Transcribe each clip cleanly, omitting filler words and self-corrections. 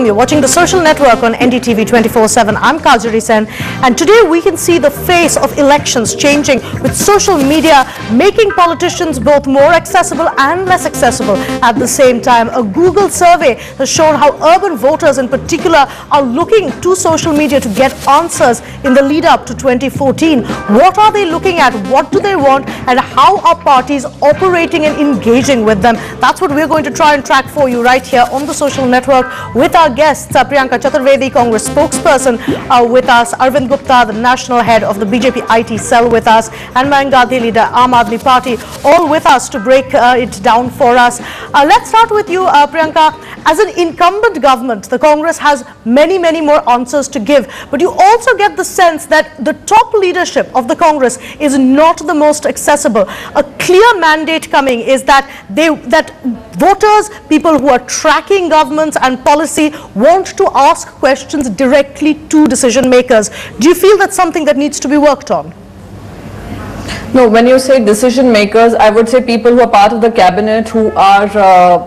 You're watching The Social Network on NDTV 24/7. I'm Kajari Sen, and today we can see the face of elections changing, with social media making politicians both more accessible and less accessible at the same time. A Google survey has shown how urban voters in particular are looking to social media to get answers in the lead up to 2014. What are they looking at? What do they want? And how are parties operating and engaging with them? That's what we're going to try and track for you right here on The Social Network with our guests, Priyanka Chaturvedi, Congress spokesperson with us, Arvind Gupta, the national head of the BJP IT cell with us, and Mayank Gandhi, leader Aam Aadmi Party, all with us to break it down for us. Let's start with you, Priyanka. As an incumbent government, the Congress has many more answers to give, but you also get the sense that the top leadership of the Congress is not the most accessible. A clear mandate coming is that voters, people who are tracking governments and policy, want to ask questions directly to decision makers. Do you feel that's something that needs to be worked on? No, when you say decision makers, I would say people who are part of the cabinet, who are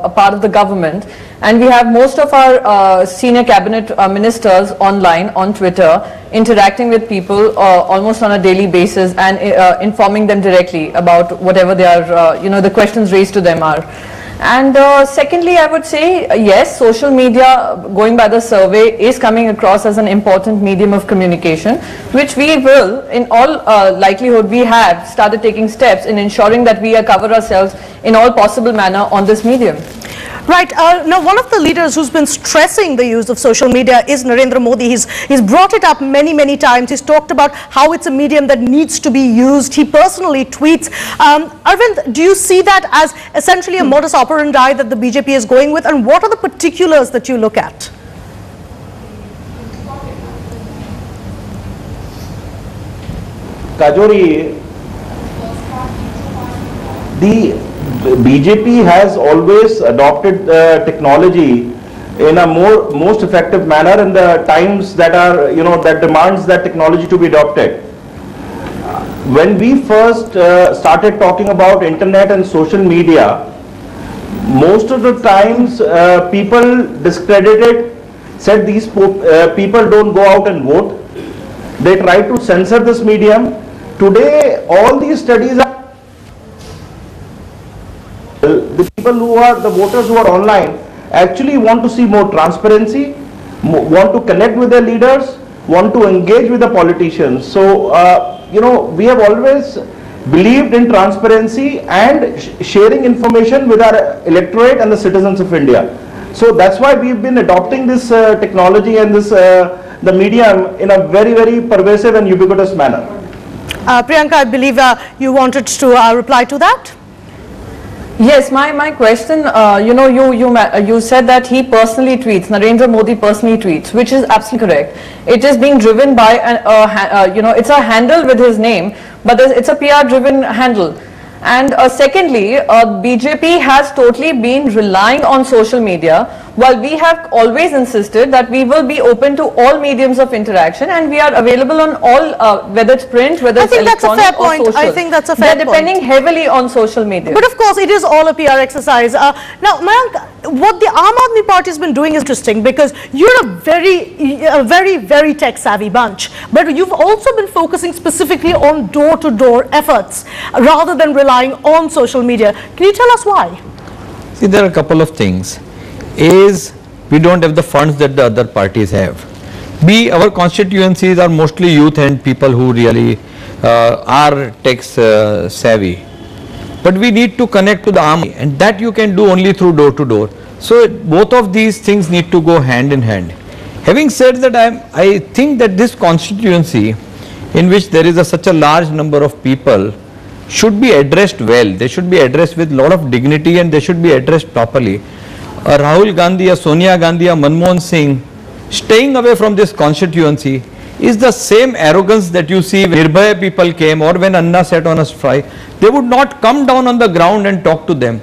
a part of the government. And we have most of our senior cabinet ministers online, on Twitter, interacting with people almost on a daily basis and informing them directly about whatever they are, the questions raised to them are. And secondly, I would say, yes, social media, going by the survey, is coming across as an important medium of communication, which we will, in all likelihood, we have started taking steps in ensuring that we cover ourselves in all possible manner on this medium. Right. Now, one of the leaders who's been stressing the use of social media is Narendra Modi. He's brought it up many times. He's talked about how it's a medium that needs to be used. He personally tweets. Arvind, do you see that as essentially a modus operandi that the BJP is going with? And what are the particulars that you look at? Kajori, the BJP has always adopted technology in a most effective manner in the times that are, that demands that technology to be adopted. When we first started talking about internet and social media, most of the times people discredited, said these people don't go out and vote. They tried to censor this medium. Today, all these studies are the people who are the voters who are online actually want to see more transparency, want to connect with their leaders, want to engage with the politicians. So, we have always believed in transparency and sharing information with our electorate and the citizens of India. So that's why we've been adopting this technology and this the medium in a very pervasive and ubiquitous manner. Priyanka, I believe you wanted to reply to that. Yes, my question, you said that he personally tweets, Narendra Modi personally tweets, which is absolutely correct. It is being driven by, it's a handle with his name, but it's a PR-driven handle. And secondly, BJP has totally been relying on social media, while we have always insisted that we will be open to all mediums of interaction, and we are available on all, whether it's print, whether it's electronic or social. I think that's a fair point. They're depending heavily on social media. But of course, it is all a PR exercise. Now, Mayank, what the Aam Aadmi Party has been doing is interesting, because you're a very tech-savvy bunch, but you've also been focusing specifically on door-to-door efforts rather than relying on social media. Can you tell us why? See, there are a couple of things. A is, we don't have the funds that the other parties have. B, our constituencies are mostly youth and people who really are tech savvy. But we need to connect to the army, and that you can do only through door to door. So both of these things need to go hand in hand. Having said that, I think that this constituency, in which there is such a large number of people, should be addressed well. They should be addressed with a lot of dignity, and they should be addressed properly. Rahul Gandhi or Sonia Gandhi or Manmohan Singh staying away from this constituency is the same arrogance that you see when Nirbhaya people came, or when Anna sat on a strike. They would not come down on the ground and talk to them.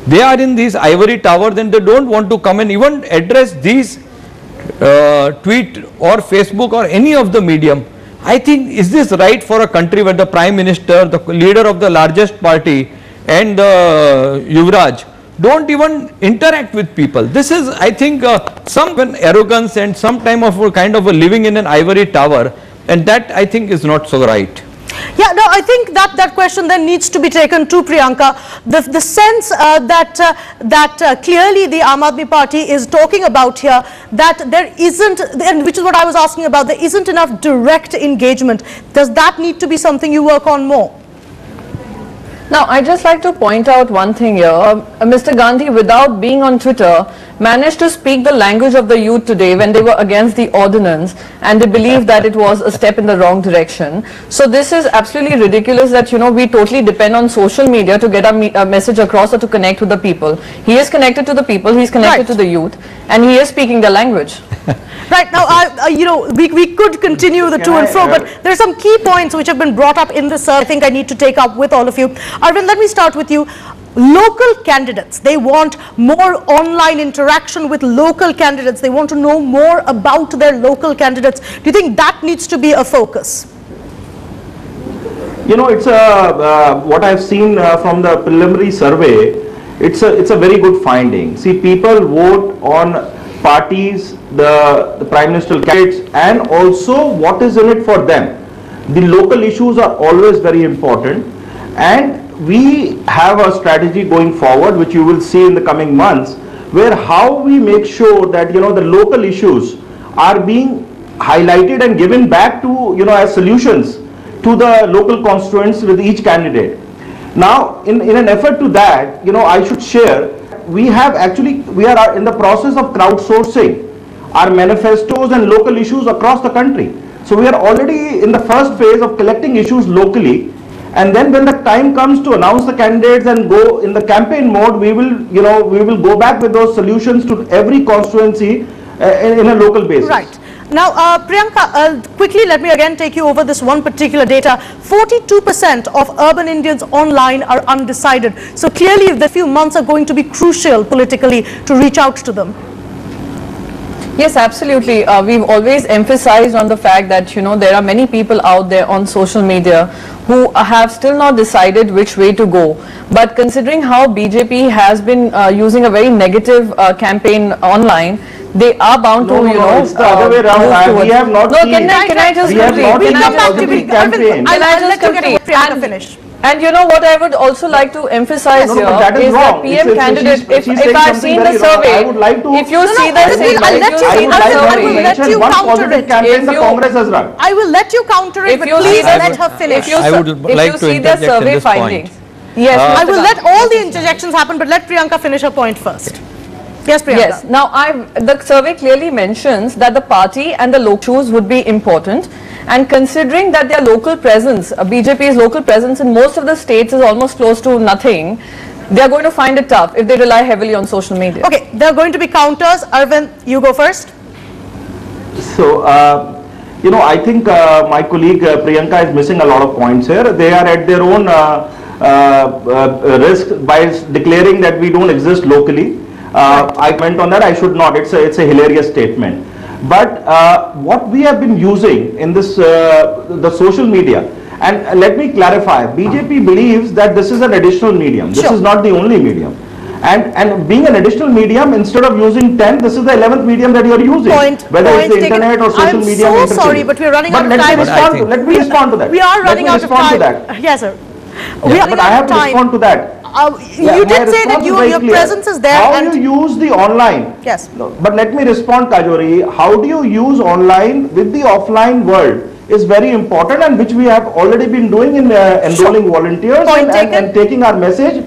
They are in these ivory towers, and they don't want to come and even address these tweet or Facebook or any of the medium. I think, is this right for a country where the Prime Minister, the leader of the largest party, and the Yuvraj don't even interact with people. This is, I think, some arrogance and some time of a kind of a living in an ivory tower, and that I think is not so right. Yeah, no, I think that question then needs to be taken to Priyanka. The sense that clearly the Aam Aadmi Party is talking about here, that there isn't, and which is what I was asking about, there isn't enough direct engagement. Does that need to be something you work on more? Now, I'd just like to point out one thing here. Mr. Gandhi, without being on Twitter, managed to speak the language of the youth today when they were against the ordinance and they believed that it was a step in the wrong direction. So this is absolutely ridiculous that, you know, we totally depend on social media to get our message across or to connect with the people. He is connected to the people, he is connected to the youth, and he is speaking their language. Right, now, you know, we could continue the to and fro, but there are some key points which have been brought up in this I think I need to take up with all of you. Arvind, let me start with you. Local candidates, they want more online interaction with local candidates. They want to know more about their local candidates. Do you think that needs to be a focus? You know, it's what I've seen from the preliminary survey, it's a very good finding. See, people vote on parties, the prime ministerial candidates, and also what is in it for them. The local issues are always very important, and we have a strategy going forward, which you will see in the coming months, where how we make sure that, you know, the local issues are being highlighted and given back to, you know, as solutions to the local constituents with each candidate. Now, in an effort to that, you know, I should share, we are in the process of crowdsourcing our manifestos and local issues across the country. So we are already in the first phase of collecting issues locally, and then when the time comes to announce the candidates and go in the campaign mode, we will, you know, we will go back with those solutions to every constituency in a local basis. Right. Now, Priyanka, quickly let me again take you over this one particular data. 42% of urban Indians online are undecided. So clearly the few months are going to be crucial politically to reach out to them. Yes, absolutely. We've always emphasized on the fact that, you know, there are many people out there on social media who have still not decided which way to go. But considering how BJP has been using a very negative campaign online, they are bound to, you know, it's the other way around. We have not seen. Can I just complete? Come back to me. Campaign. I'll let you get Priyanka finish. And you know what I would also like to emphasize here is that PM candidate, if I've seen the survey, if you see the survey, I will let you counter it. I will let you counter it, but please let her finish. I would like to interject in this point. Yes, I will let all the interjections happen, but let Priyanka finish her point first. Yes, Priyanka. Yes. Now, the survey clearly mentions that the party and the locals would be important. And considering that their local presence, BJP's local presence in most of the states is almost close to nothing, they are going to find it tough if they rely heavily on social media. Okay, there are going to be counters. Arvind, you go first. So, you know, I think my colleague Priyanka is missing a lot of points here. They are at their own risk by declaring that we don't exist locally. I comment on that. I should not. It's a hilarious statement. But what we have been using in this the social media, and let me clarify, BJP believes that this is an additional medium. This is not the only medium. And being an additional medium, instead of using 10, this is the 11th medium that you are using. Whether it's the internet or social media. I'm so sorry, but we're running out of time. Let me respond to that. We are running out of time. Yes, sir. But I have to respond to that. You did say that your presence is there. How you use the online? Yes. But let me respond, Kajori. How do you use online with the offline world is very important, and which we have already been doing in enrolling volunteers and taking our message.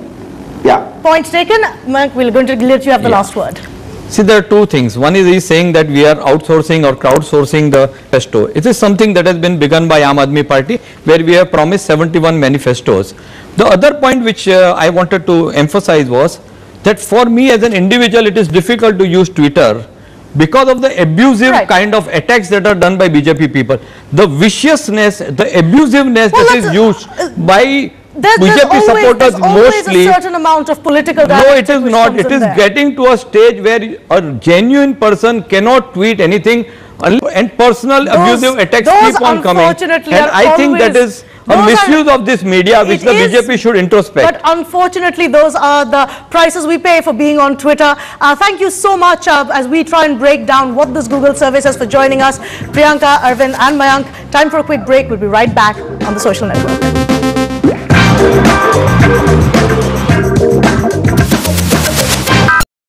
Yeah. Point taken. Mayank, we're going to let you have the last word. See, there are two things. One is he's saying that we are outsourcing or crowdsourcing the manifesto. It is something that has been begun by Aam Aadmi Party, where we have promised 71 manifestos. The other point which I wanted to emphasize was that for me as an individual, it is difficult to use Twitter because of the abusive kind of attacks that are done by BJP people. The viciousness, the abusiveness that is used by BJP supporters mostly. There's a certain amount of political No, it is not. It is getting to a stage where a genuine person cannot tweet anything, and personal abusive attacks keep on coming. And I think that is a misuse of this media which the BJP should introspect. But unfortunately, those are the prices we pay for being on Twitter. Thank you so much as we try and break down what this Google survey says for joining us. Priyanka, Arvind and Mayank. Time for a quick break. We'll be right back on The Social Network.